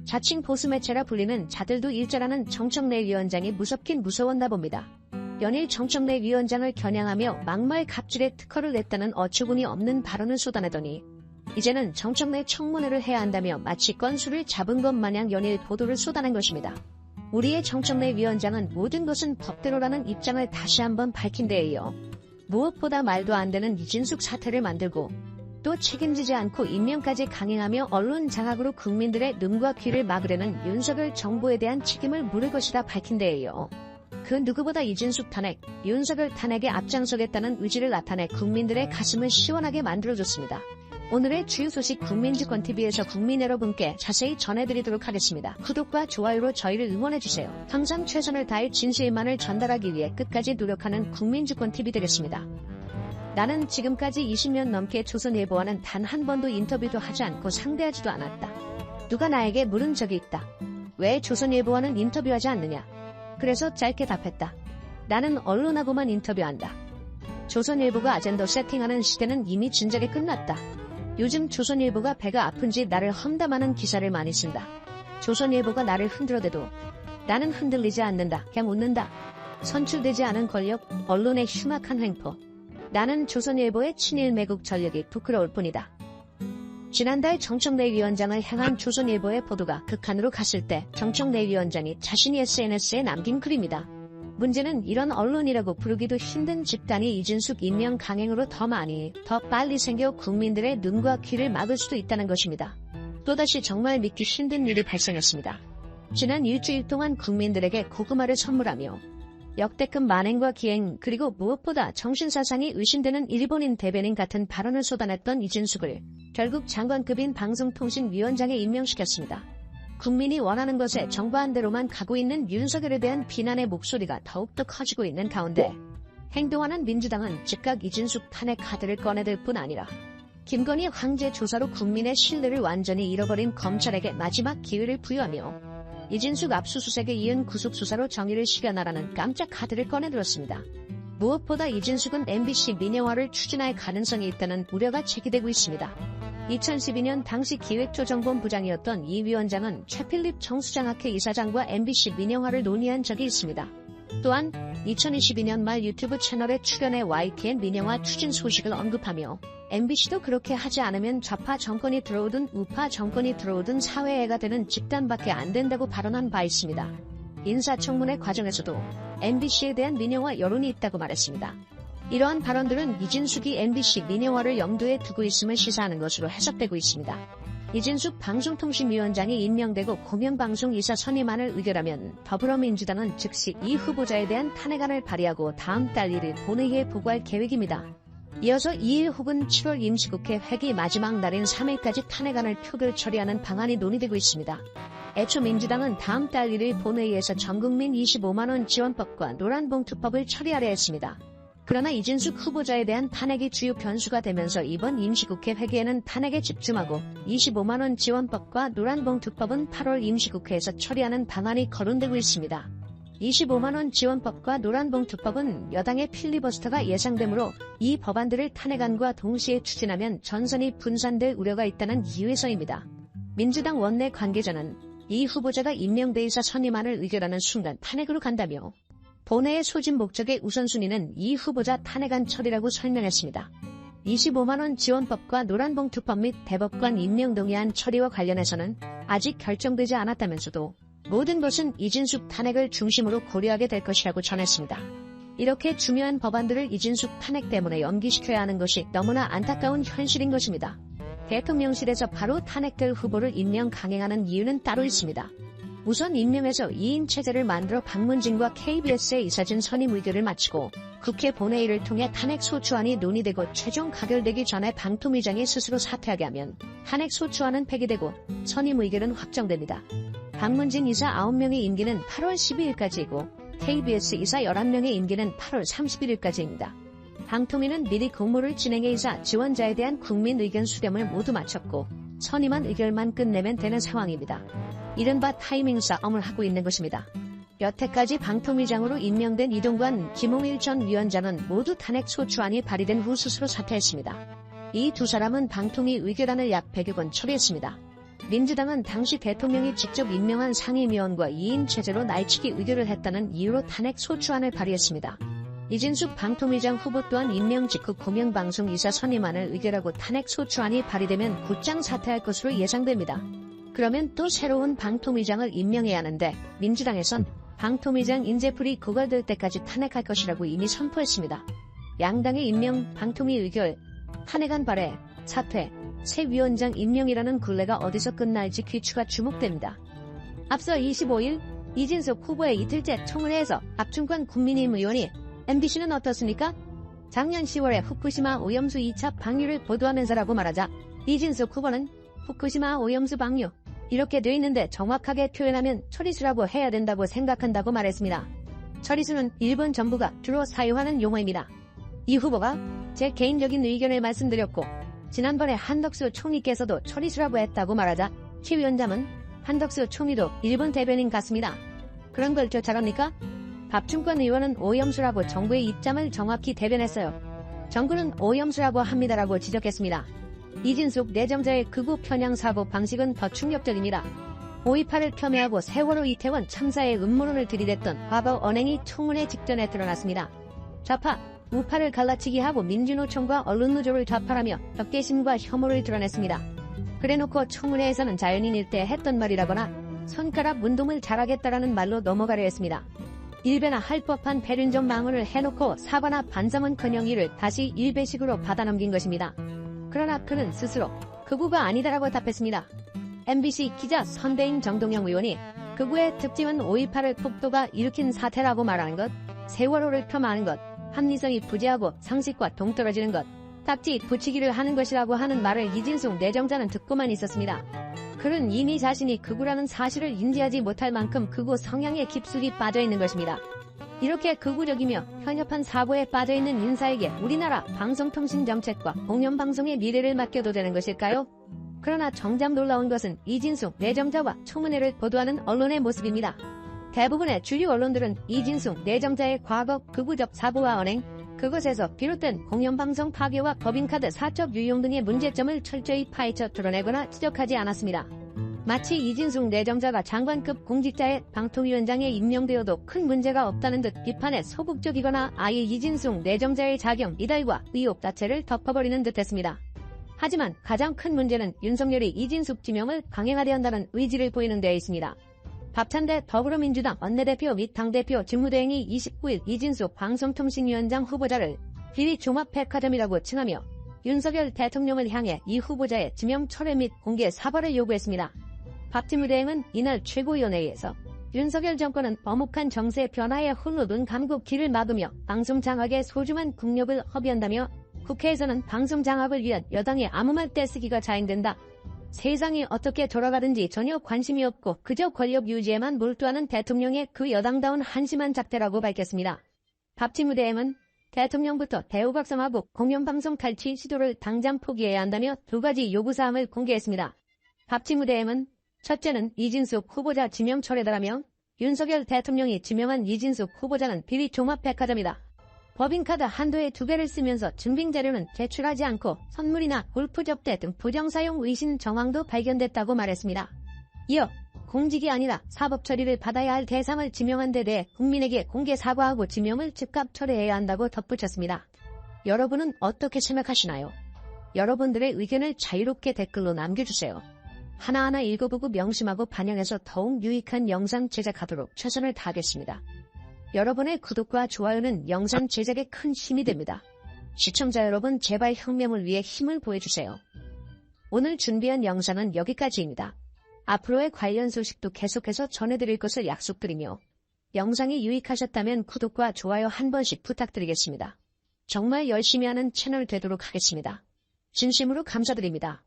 자칭 보수 매체라 불리는 자들도 일자라는 정청래 위원장이 무섭긴 무서웠나 봅니다. 연일 정청래 위원장을 겨냥하며 막말 갑질에 특허를 냈다는 어처구니 없는 발언을 쏟아내더니 이제는 정청래 청문회를 해야 한다며 마치 건수를 잡은 것 마냥 연일 보도를 쏟아낸 것입니다. 우리의 정청래 위원장은 모든 것은 법대로라는 입장을 다시 한번 밝힌 데에 이어 무엇보다 말도 안 되는 이진숙 사태를 만들고 또 책임지지 않고 임명까지 강행하며 언론 장악으로 국민들의 눈과 귀를 막으려는 윤석열 정부에 대한 책임을 물을 것이다 밝힌 데에 이어 그 누구보다 이진숙 탄핵, 윤석열 탄핵에 앞장서겠다는 의지를 나타내 국민들의 가슴을 시원하게 만들어줬습니다. 오늘의 주요 소식 국민주권TV에서 국민 여러분께 자세히 전해드리도록 하겠습니다. 구독과 좋아요로 저희를 응원해주세요. 항상 최선을 다해 진실만을 전달하기 위해 끝까지 노력하는 국민주권TV 되겠습니다. 나는 지금까지 20년 넘게 조선일보와는 단 한 번도 인터뷰도 하지 않고 상대하지도 않았다. 누가 나에게 물은 적이 있다. 왜 조선일보와는 인터뷰하지 않느냐? 그래서 짧게 답했다. 나는 언론하고만 인터뷰한다. 조선일보가 아젠더 세팅하는 시대는 이미 진작에 끝났다. 요즘 조선일보가 배가 아픈지 나를 험담하는 기사를 많이 쓴다. 조선일보가 나를 흔들어대도 나는 흔들리지 않는다. 그냥 웃는다. 선출되지 않은 권력, 언론의 흉악한 횡포. 나는 조선일보의 친일 매국 전력이 부끄러울 뿐이다. 지난달 정청래 위원장을 향한 조선일보의 보도가 극한으로 갔을 때 정청래 위원장이 자신이 SNS에 남긴 글입니다. 문제는 이런 언론이라고 부르기도 힘든 집단이 이진숙 임명 강행으로 더 빨리 생겨 국민들의 눈과 귀를 막을 수도 있다는 것입니다. 또다시 정말 믿기 힘든 일이 발생했습니다. 지난 일주일 동안 국민들에게 고구마를 선물하며 역대급 만행과 기행 그리고 무엇보다 정신사상이 의심되는 일본인 대변인 같은 발언을 쏟아냈던 이진숙을 결국 장관급인 방송통신위원장에 임명시켰습니다. 국민이 원하는 것에 정반한 대로만 가고 있는 윤석열에 대한 비난의 목소리가 더욱더 커지고 있는 가운데 행동하는 민주당은 즉각 이진숙 탄핵 카드를 꺼내들 뿐 아니라 김건희 황제 조사로 국민의 신뢰를 완전히 잃어버린 검찰에게 마지막 기회를 부여하며 이진숙 압수수색에 이은 구속수사로 정의를 실현하라는 깜짝 카드를 꺼내들었습니다. 무엇보다 이진숙은 MBC 민영화를 추진할 가능성이 있다는 우려가 제기되고 있습니다. 2012년 당시 기획조정본부장이었던 이 위원장은 최필립 정수장학회 이사장과 MBC 민영화를 논의한 적이 있습니다. 또한 2022년 말 유튜브 채널에 출연해 YTN 민영화 추진 소식을 언급하며 MBC도 그렇게 하지 않으면 좌파 정권이 들어오든 우파 정권이 들어오든 사회해가 되는 집단밖에 안 된다고 발언한 바 있습니다. 인사청문회 과정에서도 MBC에 대한 민영화 여론이 있다고 말했습니다. 이러한 발언들은 이진숙이 MBC 민영화를 염두에 두고 있음을 시사하는 것으로 해석되고 있습니다. 이진숙 방송통신위원장이 임명되고 공영방송 이사 선임안을 의결하면 더불어민주당은 즉시 이 후보자에 대한 탄핵안을 발의하고 다음 달 1일 본회의에 보고할 계획입니다. 이어서 2일 혹은 7월 임시국회 회기 마지막 날인 3일까지 탄핵안을 표결 처리하는 방안이 논의되고 있습니다. 애초 민주당은 다음 달 1일 본회의에서 전국민 25만원 지원법과 노란봉투법을 처리하려 했습니다. 그러나 이진숙 후보자에 대한 탄핵이 주요 변수가 되면서 이번 임시국회 회기에는 탄핵에 집중하고 25만원 지원법과 노란봉투법은 8월 임시국회에서 처리하는 방안이 거론되고 있습니다. 25만원 지원법과 노란봉투법은 여당의 필리버스터가 예상되므로 이 법안들을 탄핵안과 동시에 추진하면 전선이 분산될 우려가 있다는 이유에서입니다. 민주당 원내 관계자는 이 후보자가 임명돼 이사 선임안을 의결하는 순간 탄핵으로 간다며 본회의 소집 목적의 우선순위는 이 후보자 탄핵안 처리라고 설명했습니다. 25만원 지원법과 노란봉투법 및 대법관 임명 동의안 처리와 관련해서는 아직 결정되지 않았다면서도 모든 것은 이진숙 탄핵을 중심으로 고려하게 될 것이라고 전했습니다. 이렇게 중요한 법안들을 이진숙 탄핵 때문에 연기시켜야 하는 것이 너무나 안타까운 현실인 것입니다. 대통령실에서 바로 탄핵될 후보를 임명 강행하는 이유는 따로 있습니다. 우선 임명해서 2인 체제를 만들어 박문진과 KBS의 이사진 선임 의결을 마치고 국회 본회의를 통해 탄핵 소추안이 논의되고 최종 가결되기 전에 방통위장이 스스로 사퇴하게 하면 탄핵 소추안은 폐기되고 선임 의결은 확정됩니다. 박문진 이사 9명의 임기는 8월 12일까지이고 KBS 이사 11명의 임기는 8월 31일까지입니다. 방통위는 미리 공모를 진행해 이사 지원자에 대한 국민 의견 수렴을 모두 마쳤고 선임안 의결만 끝내면 되는 상황입니다. 이른바 타이밍 싸움을 하고 있는 것입니다. 여태까지 방통위장으로 임명된 이동관, 김홍일 전 위원장은 모두 탄핵 소추안이 발의된 후 스스로 사퇴했습니다. 이 두 사람은 방통위 의결안을 약 100여 건 처리했습니다. 민주당은 당시 대통령이 직접 임명한 상임위원과 2인 체제로 날치기 의결을 했다는 이유로 탄핵 소추안을 발의했습니다. 이진숙 방통위장 후보 또한 임명 직후 공영방송 이사 선임안을 의결하고 탄핵 소추안이 발의되면 곧장 사퇴할 것으로 예상됩니다. 그러면 또 새로운 방통위장을 임명해야 하는데 민주당에선 방통위장 인재풀이 고갈될 때까지 탄핵할 것이라고 이미 선포했습니다. 양당의 임명, 방통위 의결, 탄핵안 발의, 사퇴, 새 위원장 임명이라는 굴레가 어디서 끝날지 귀추가 주목됩니다. 앞서 25일 이진숙 후보의 이틀째 청문회에서 박중권 국민의힘 의원이 MBC는 어떻습니까? 작년 10월에 후쿠시마 오염수 2차 방류를 보도하면서라고 말하자 이진숙 후보는 후쿠시마 오염수 방류 이렇게 돼 있는데 정확하게 표현하면 처리수라고 해야 된다고 생각한다고 말했습니다. 처리수는 일본 정부가 주로 사용하는 용어입니다. 이 후보가 제 개인적인 의견을 말씀드렸고 지난번에 한덕수 총리께서도 처리수라고 했다고 말하자 최 위원장은 한덕수 총리도 일본 대변인 같습니다. 그런 걸 쫓아갑니까? 박중권 의원은 오염수라고 정부의 입장을 정확히 대변했어요. 정부는 오염수라고 합니다라고 지적했습니다. 이진숙 내정자의 극우 편향 사고 방식은 더 충격적입니다. 5.28을 폄훼하고 세월호 이태원 참사의 음모론을 들이댔던 과거 언행이 청문회 직전에 드러났습니다. 좌파, 우파를 갈라치기 하고 민주노총과 언론노조를 좌파라며 적개심과 혐오를 드러냈습니다. 그래놓고 청문회에서는 자연인 일때 했던 말이라거나 손가락 운동을 잘하겠다라는 말로 넘어가려 했습니다. 일배나 할 법한 배륜적 망언을 해놓고 사과나 반성은커녕 이를 다시 일배식으로 받아넘긴 것입니다. 그러나 그는 스스로 극우가 아니다라고 답했습니다. MBC 기자 선배인 정동영 의원이 극우의 특징은 5.28을 폭도가 일으킨 사태라고 말하는 것, 세월호를 폄하하는 것, 합리성이 부재하고 상식과 동떨어지는 것, 딱지 붙이기를 하는 것이라고 하는 말을 이진숙 내정자는 듣고만 있었습니다. 그는 이미 자신이 극우라는 사실을 인지하지 못할 만큼 극우 성향에 깊숙이 빠져있는 것입니다. 이렇게 극우적이며 현역한 사고에 빠져있는 인사에게 우리나라 방송통신정책과 공영방송의 미래를 맡겨도 되는 것일까요? 그러나 정작 놀라운 것은 이진숙 내정자와 청문회를 보도하는 언론의 모습입니다. 대부분의 주류 언론들은 이진숙 내정자의 과거 극우적 사고와 언행, 그것에서 비롯된 공영방송 파괴와 법인카드 사적 유용 등의 문제점을 철저히 파헤쳐 드러내거나 지적하지 않았습니다. 마치 이진숙 내정자가 장관급 공직자의 방통위원장에 임명되어도 큰 문제가 없다는 듯 비판에 소극적이거나 아예 이진숙 내정자의 자격 이달과 의혹 자체를 덮어버리는 듯했습니다. 하지만 가장 큰 문제는 윤석열이 이진숙 지명을 강행하려 한다는 의지를 보이는 데 있습니다. 박찬대 더불어민주당 원내대표 및 당대표 직무대행이 29일 이진숙 방송통신위원장 후보자를 비리 종합백화점이라고 칭하며 윤석열 대통령을 향해 이 후보자의 지명 철회 및 공개 사과를 요구했습니다. 박 직무대행은 이날 최고위원회에서 윤석열 정권은 범욱한 정세 변화에 홀로 눈 감고 길을 막으며 방송 장악에 소중한 국력을 허비한다며 국회에서는 방송 장악을 위한 여당의 아무 말 떼쓰기가 자행된다. 세상이 어떻게 돌아가든지 전혀 관심이 없고 그저 권력 유지에만 몰두하는 대통령의 그 여당다운 한심한 작태라고 밝혔습니다. 박 직무대행은 대통령부터 대우각성하고 공영방송 탈취 시도를 당장 포기해야 한다며 두 가지 요구사항을 공개했습니다. 박 직무대행은 첫째는 이진숙 후보자 지명 철회다라며 윤석열 대통령이 지명한 이진숙 후보자는 비리 종합백화점이다. 법인카드 한도에 2배를 쓰면서 증빙자료는 제출하지 않고 선물이나 골프 접대 등 부정사용 의심 정황도 발견됐다고 말했습니다. 이어 공직이 아니라 사법 처리를 받아야 할 대상을 지명한 데 대해 국민에게 공개 사과하고 지명을 즉각 철회해야 한다고 덧붙였습니다. 여러분은 어떻게 생각하시나요? 여러분들의 의견을 자유롭게 댓글로 남겨주세요. 하나하나 읽어보고 명심하고 반영해서 더욱 유익한 영상 제작하도록 최선을 다하겠습니다. 여러분의 구독과 좋아요는 영상 제작에 큰 힘이 됩니다. 시청자 여러분 제발 혁명을 위해 힘을 보여주세요. 오늘 준비한 영상은 여기까지입니다. 앞으로의 관련 소식도 계속해서 전해드릴 것을 약속드리며 영상이 유익하셨다면 구독과 좋아요 한 번씩 부탁드리겠습니다. 정말 열심히 하는 채널 되도록 하겠습니다. 진심으로 감사드립니다.